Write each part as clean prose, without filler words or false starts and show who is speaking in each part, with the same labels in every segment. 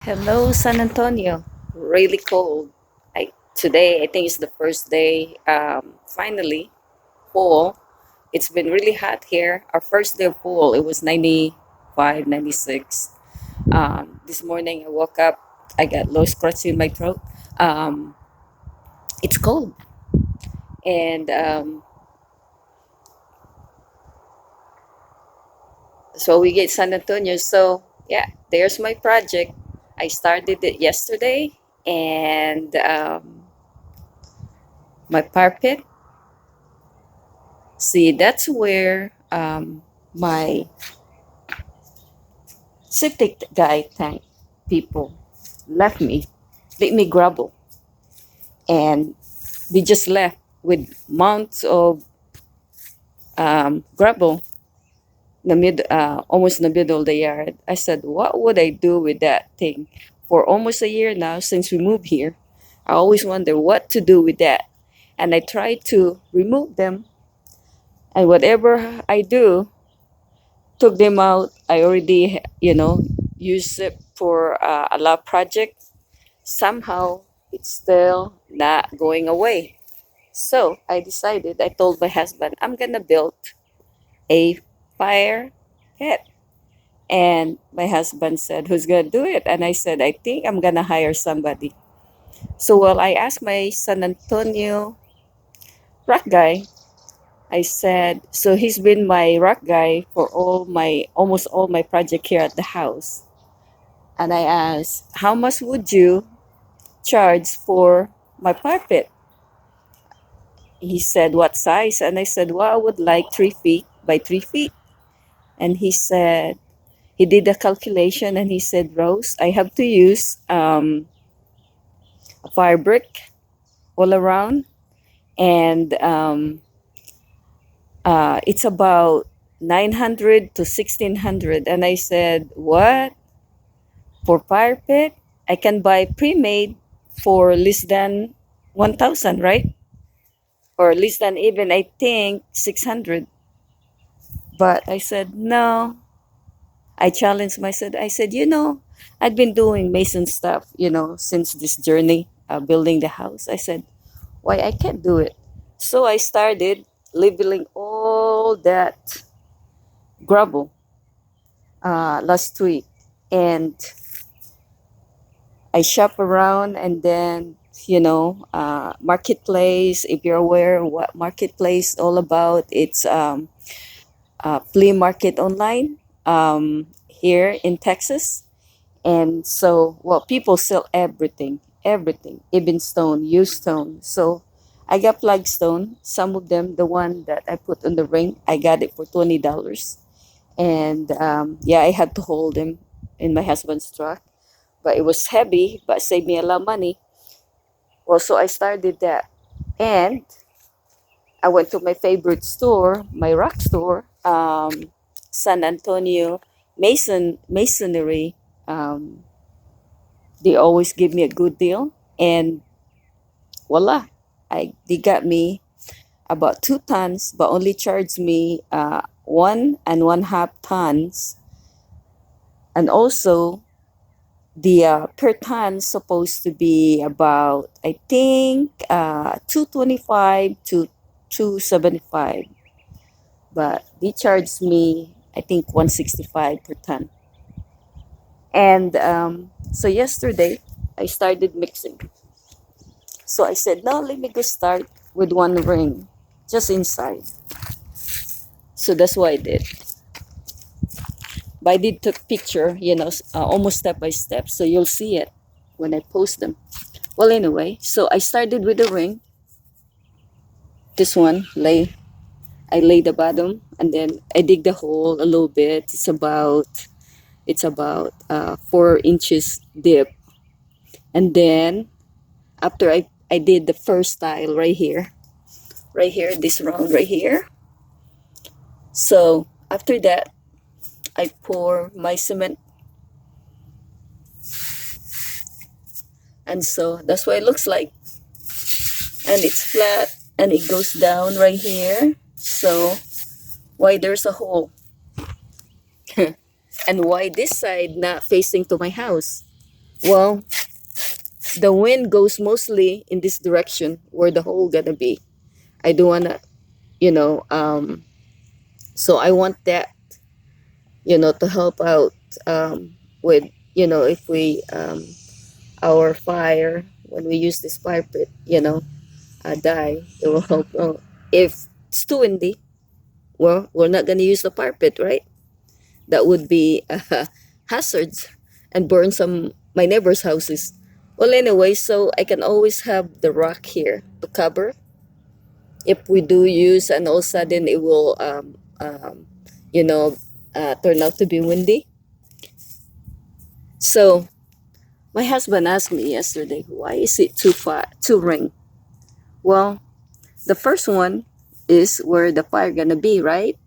Speaker 1: Hello, San Antonio. Really cold. Today I think it's the first day. Finally, fall. It's been really hot here. Our first day of fall, it was 95, 96. This morning I woke up. I got low scratch in my throat. Um, it's cold, and so we get San Antonio. So yeah, there's my project. I started it yesterday, and my parapet. See, that's where my septic guy tank people left me, let me grubble, and they just left with mounts of gravel in the almost in the middle of the yard. I said, what would I do with that thing? For almost a year now since we moved here, I always wonder what to do with that, and I try to remove them, and whatever I do took them out. I already, used it for a lab project. Somehow, it's still not going away. So I decided, I told my husband, I'm gonna build a fire pit. And my husband said, who's gonna do it? And I said, I think I'm gonna hire somebody. So while I asked my San Antonio rock guy, I said, so he's been my rock guy for almost all my project here at the house. And I asked, how much would you charge for my carpet? He said, what size? And I said, well, I would like 3 feet by 3 feet. And he said, he did a calculation and he said, Rose, I have to use a fire brick all around. And it's about 900 to 1600. And I said, what? For fire pit? I can buy pre-made for less than 1000, right? Or less than even, I think, 600. But I said, no. I challenged myself. I said, I've been doing mason stuff, since this journey, building the house. I said, why I can't do it? So I started leveling all that gravel last week. And I shop around, and then, marketplace. If you're aware what marketplace all about, it's flea market online here in Texas. And so, well, people sell everything, even stone, used stone. So I got flagstone. Some of them, the one that I put on the ring, I got it for $20. And yeah, I had to hold them in my husband's truck, but it was heavy, but saved me a lot of money. Well, so I started that, and I went to my favorite store, my rock store, San Antonio Masonry. Um, they always give me a good deal, and voila, they got me about 2 tons, but only charged me 1.5 tons, and also the per ton supposed to be about, I think, 225 to 275, but they charged me, I think, 165 per ton. And so yesterday I started mixing. So I said, no, let me go start with one ring just inside. So that's what I did. But I did took picture, almost step by step. So you'll see it when I post them. Well, anyway, so I started with the ring. This one, I lay the bottom, and then I dig the hole a little bit. It's about 4 inches deep. And then after I did the first tile right here, this round right here. So after that, I pour my cement, and so that's what it looks like. And it's flat, and it goes down right here. So why there's a hole? And why this side not facing to my house? Well, the wind goes mostly in this direction where the hole gonna be. I don't wanna, you know, so I want that, to help out with, if we our fire, when we use this fire pit, die, it will help. If it's too windy, well, we're not gonna use the fire pit, right? That would be hazards and burn some my neighbors' houses. Well, anyway, so I can always have the rock here to cover if we do use, and all of a sudden it will you know turn out to be windy. So my husband asked me yesterday, why is it two ring? Well, the first one is where the fire gonna be, right?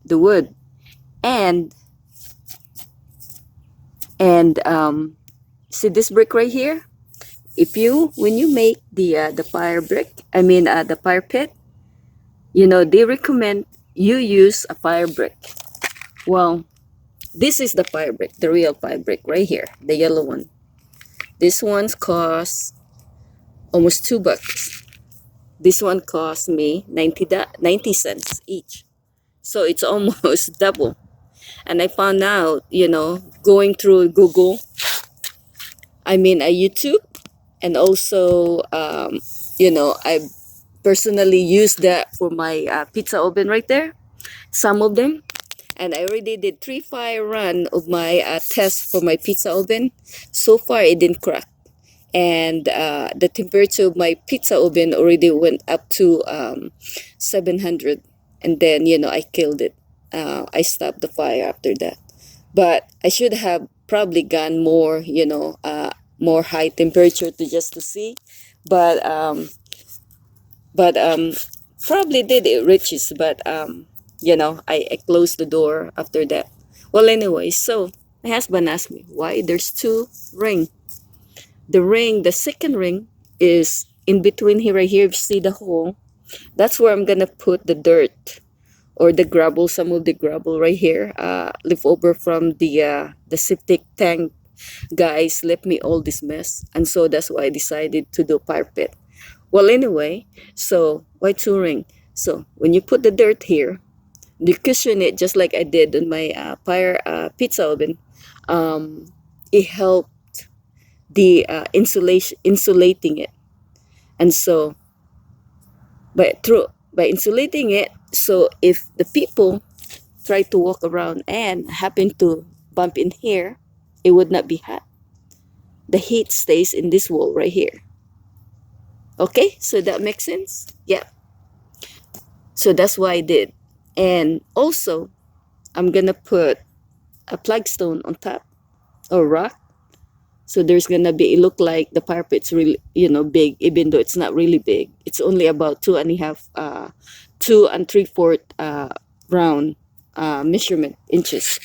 Speaker 1: The wood. And see this brick right here? If you when you make the fire brick, I mean the fire pit, they recommend you use a fire brick. Well, this is the fire brick, the real fire brick right here, the yellow one. This one's cost almost $2. This one cost me 90 cents each. So it's almost double. And I found out, going through Google, I mean, YouTube, and also, I personally use that for my pizza oven right there, some of them. And I already did 3 fire run of my test for my pizza oven. So far, it didn't crack. And the temperature of my pizza oven already went up to 700. And then, I killed it. I stopped the fire after that. But I should have probably gone more, more high temperature to see. But probably did it reaches. But I closed the door after that. Well, anyway, so my husband asked me why there's two ring. The second ring is in between here, right here. If you see the hole, that's where I'm gonna put the dirt or the gravel, some of the gravel right here, left over from the septic tank. Guys left me all this mess, and so that's why I decided to do fire pit. Well, anyway, so why two ring? So when you put the dirt here, you cushion it just like I did on my fire pizza oven. It helped the insulating it, and so by insulating it, so if the people try to walk around and happen to bump in here, it would not be hot. The heat stays in this wall right here. Okay, so that makes sense. Yeah, so that's why I did. And also I'm gonna put a flagstone on top, or rock. So there's gonna be, it look like the fire pit's really, big, even though it's not really big. It's only about 2 3/4 round measurement inches.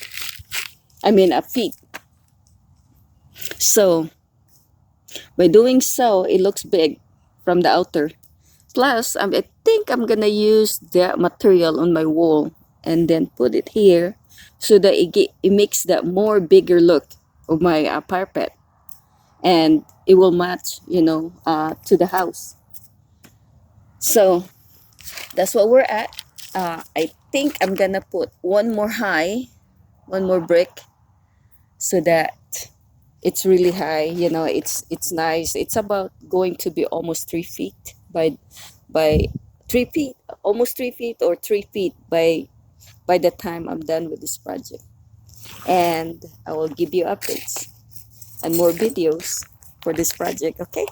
Speaker 1: I mean feet. So by doing so, it looks big from the outer. Plus, I think I'm gonna use that material on my wall and then put it here so that it makes that more bigger look of my parapet, and it will match, to the house. So that's what we're at. I think I'm gonna put one more brick, so that it's really high. It's nice. It's about going to be almost 3 feet by 3 feet, almost 3 feet, or 3 feet by the time I'm done with this project. And I will give you updates and more videos for this project. Okay.